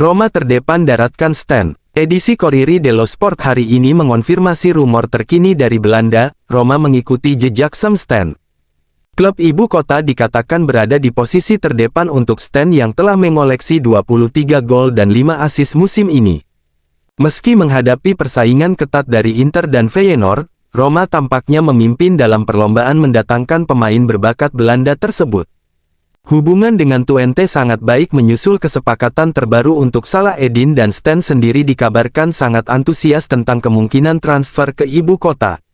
Roma terdepan daratkan stand. Edisi Corriere dello Sport hari ini mengonfirmasi rumor terkini dari Belanda, Roma mengikuti jejak Sam Stand. Klub ibu kota dikatakan berada di posisi terdepan untuk Stand yang telah mengoleksi 23 gol dan 5 assist musim ini. Meski menghadapi persaingan ketat dari Inter dan Feyenoord, Roma tampaknya memimpin dalam perlombaan mendatangkan pemain berbakat Belanda tersebut. Hubungan dengan Twente sangat baik menyusul kesepakatan terbaru untuk Salah Eddin dan Stand sendiri dikabarkan sangat antusias tentang kemungkinan transfer ke ibu kota.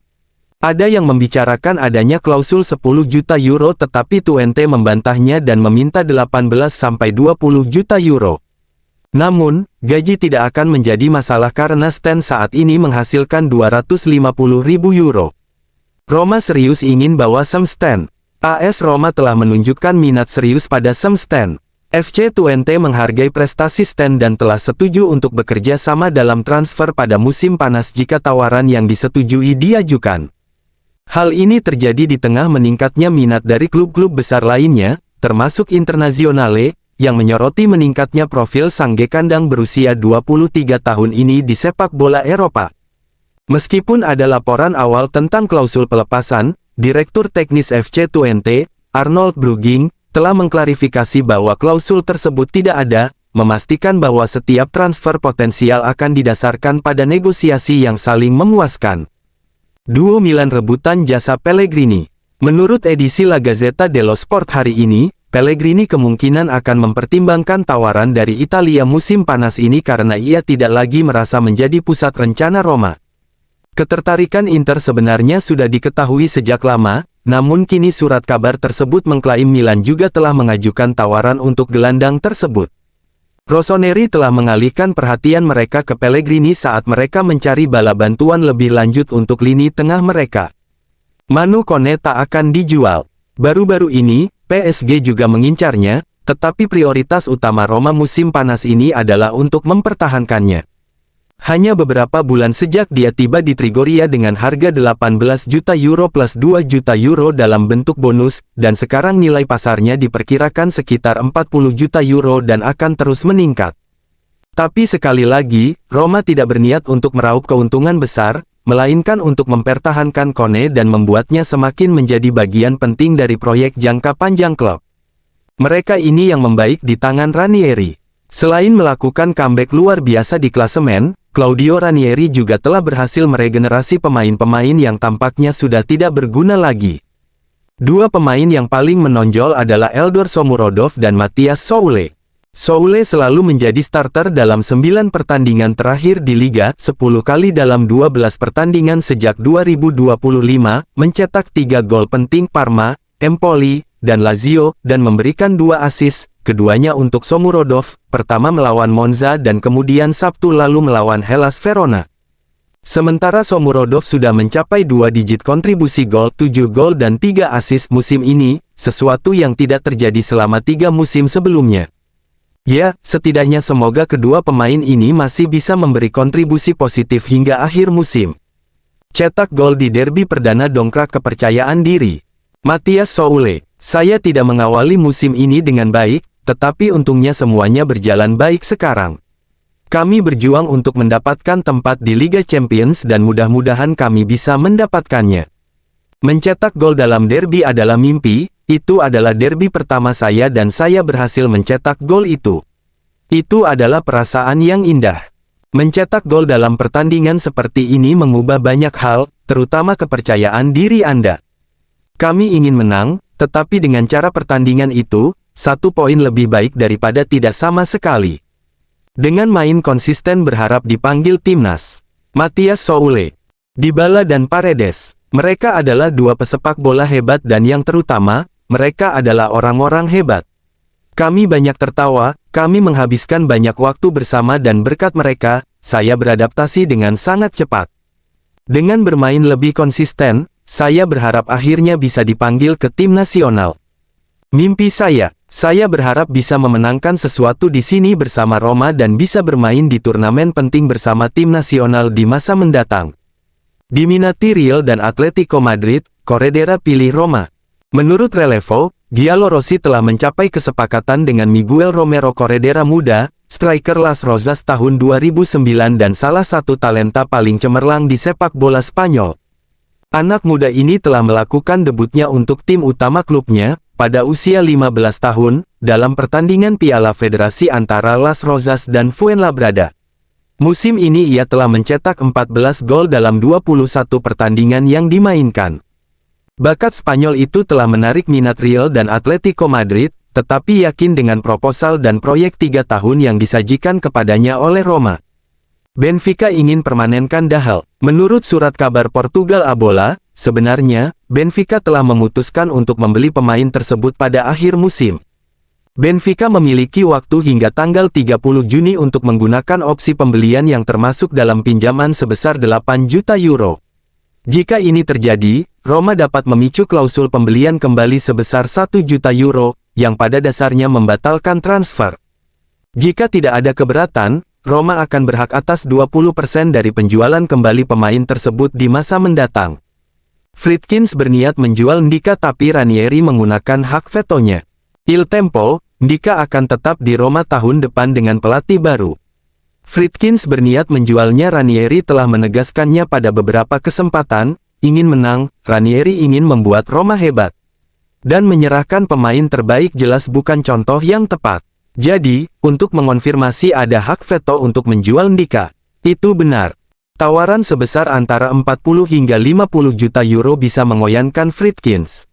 Ada yang membicarakan adanya klausul 10 juta euro tetapi Twente membantahnya dan meminta 18-20 juta euro. Namun, gaji tidak akan menjadi masalah karena Stand saat ini menghasilkan 250.000 euro. Roma serius ingin bawa Sam Stand. AS Roma telah menunjukkan minat serius pada Sam Stand. FC Twente menghargai prestasi Stand dan telah setuju untuk bekerja sama dalam transfer pada musim panas jika tawaran yang disetujui diajukan. Hal ini terjadi di tengah meningkatnya minat dari klub-klub besar lainnya, termasuk Internazionale, yang menyoroti meningkatnya profil sang gekandang berusia 23 tahun ini di sepak bola Eropa. Meskipun ada laporan awal tentang klausul pelepasan, Direktur Teknis FC Twente, Arnold Brugging, telah mengklarifikasi bahwa klausul tersebut tidak ada, memastikan bahwa setiap transfer potensial akan didasarkan pada negosiasi yang saling memuaskan. Duo Milan rebutan jasa Pellegrini. Menurut edisi La Gazzetta dello Sport hari ini, Pellegrini kemungkinan akan mempertimbangkan tawaran dari Italia musim panas ini karena ia tidak lagi merasa menjadi pusat rencana Roma. Ketertarikan Inter sebenarnya sudah diketahui sejak lama, namun kini surat kabar tersebut mengklaim Milan juga telah mengajukan tawaran untuk gelandang tersebut. Rossoneri telah mengalihkan perhatian mereka ke Pellegrini saat mereka mencari bala bantuan lebih lanjut untuk lini tengah mereka. Manu Kone tak akan dijual. Baru-baru ini, PSG juga mengincarnya, tetapi prioritas utama Roma musim panas ini adalah untuk mempertahankannya. Hanya beberapa bulan sejak dia tiba di Trigoria dengan harga 18 juta euro plus 2 juta euro dalam bentuk bonus, dan sekarang nilai pasarnya diperkirakan sekitar 40 juta euro dan akan terus meningkat. Tapi sekali lagi, Roma tidak berniat untuk meraup keuntungan besar, melainkan untuk mempertahankan Kone dan membuatnya semakin menjadi bagian penting dari proyek jangka panjang klub. Mereka ini yang membaik di tangan Ranieri. Selain melakukan comeback luar biasa di klasemen, Claudio Ranieri juga telah berhasil meregenerasi pemain-pemain yang tampaknya sudah tidak berguna lagi. Dua pemain yang paling menonjol adalah Eldor Shomurodov dan Matthias Soule. Soule selalu menjadi starter dalam 9 pertandingan terakhir di Liga, 10 kali dalam 12 pertandingan sejak 2025, mencetak 3 gol penting Parma, Empoli, dan Lazio, dan memberikan 2 assist, keduanya untuk Shomurodov, pertama melawan Monza dan kemudian Sabtu lalu melawan Hellas Verona. Sementara Shomurodov sudah mencapai 2 digit kontribusi gol, 7 gol dan 3 assist musim ini, sesuatu yang tidak terjadi selama 3 musim sebelumnya. Ya, setidaknya semoga kedua pemain ini masih bisa memberi kontribusi positif hingga akhir musim. Cetak gol di derby perdana dongkrak kepercayaan diri. Matthias Soule, saya tidak mengawali musim ini dengan baik, tetapi untungnya semuanya berjalan baik sekarang. Kami berjuang untuk mendapatkan tempat di Liga Champions dan mudah-mudahan kami bisa mendapatkannya. Mencetak gol dalam derby adalah mimpi, itu adalah derby pertama saya dan saya berhasil mencetak gol itu. Itu adalah perasaan yang indah. Mencetak gol dalam pertandingan seperti ini mengubah banyak hal, terutama kepercayaan diri Anda. Kami ingin menang, tetapi dengan cara pertandingan itu, 1 poin lebih baik daripada tidak sama sekali. Dengan main konsisten berharap dipanggil timnas. Matthias Soule, Dybala dan Paredes, mereka adalah 2 pesepak bola hebat dan yang terutama, mereka adalah orang-orang hebat. Kami banyak tertawa, kami menghabiskan banyak waktu bersama dan berkat mereka, saya beradaptasi dengan sangat cepat. Dengan bermain lebih konsisten, saya berharap akhirnya bisa dipanggil ke tim nasional. Mimpi saya berharap bisa memenangkan sesuatu di sini bersama Roma dan bisa bermain di turnamen penting bersama tim nasional di masa mendatang. Diminati Real dan Atletico Madrid, Corredera pilih Roma. Menurut Relevo, Giallorossi telah mencapai kesepakatan dengan Miguel Romero Corredera muda, striker Las Rozas tahun 2009 dan salah satu talenta paling cemerlang di sepak bola Spanyol. Anak muda ini telah melakukan debutnya untuk tim utama klubnya, pada usia 15 tahun, dalam pertandingan Piala Federasi antara Las Rozas dan Fuenlabrada. Musim ini ia telah mencetak 14 gol dalam 21 pertandingan yang dimainkan. Bakat Spanyol itu telah menarik minat Real dan Atletico Madrid, tetapi yakin dengan proposal dan proyek 3 tahun yang disajikan kepadanya oleh Roma. Benfica ingin permanenkan Dahel. Menurut surat kabar Portugal A Bola, sebenarnya, Benfica telah memutuskan untuk membeli pemain tersebut pada akhir musim. Benfica memiliki waktu hingga tanggal 30 Juni untuk menggunakan opsi pembelian yang termasuk dalam pinjaman sebesar 8 juta euro. Jika ini terjadi, Roma dapat memicu klausul pembelian kembali sebesar 1 juta euro, yang pada dasarnya membatalkan transfer. Jika tidak ada keberatan, Roma akan berhak atas 20% dari penjualan kembali pemain tersebut di masa mendatang. Friedkins berniat menjual Ndika tapi Ranieri menggunakan hak vetonya. Il Tempo, Ndika akan tetap di Roma tahun depan dengan pelatih baru. Friedkins berniat menjualnya. Ranieri telah menegaskannya pada beberapa kesempatan, ingin menang, Ranieri ingin membuat Roma hebat. Dan menyerahkan pemain terbaik jelas bukan contoh yang tepat. Jadi, untuk mengonfirmasi ada hak veto untuk menjual Ndika. Itu benar. Tawaran sebesar antara 40 hingga 50 juta euro bisa mengoyankan Friedkins.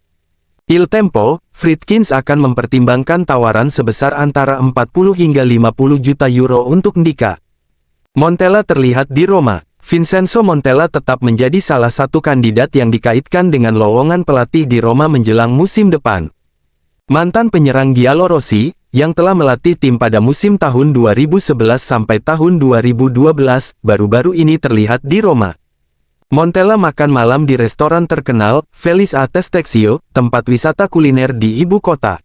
Il Tempo, Friedkins akan mempertimbangkan tawaran sebesar antara 40 hingga 50 juta euro untuk Ndika. Montella terlihat di Roma. Vincenzo Montella tetap menjadi salah satu kandidat yang dikaitkan dengan lowongan pelatih di Roma menjelang musim depan. Mantan penyerang Giallorossi, yang telah melatih tim pada musim tahun 2011 sampai tahun 2012, baru-baru ini terlihat di Roma. Montella makan malam di restoran terkenal, Felice a Testexio, tempat wisata kuliner di ibu kota.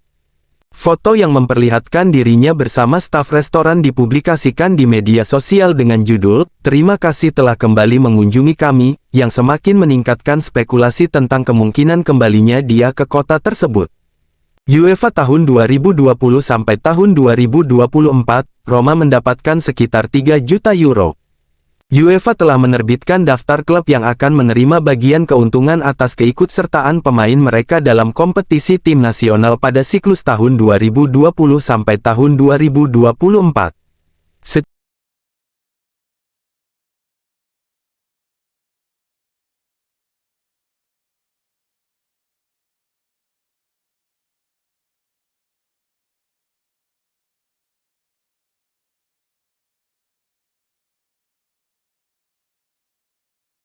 Foto yang memperlihatkan dirinya bersama staf restoran dipublikasikan di media sosial dengan judul, "Terima kasih telah kembali mengunjungi kami," yang semakin meningkatkan spekulasi tentang kemungkinan kembalinya dia ke kota tersebut. UEFA tahun 2020 sampai tahun 2024, Roma mendapatkan sekitar 3 juta euro. UEFA telah menerbitkan daftar klub yang akan menerima bagian keuntungan atas keikutsertaan pemain mereka dalam kompetisi tim nasional pada siklus tahun 2020 sampai tahun 2024.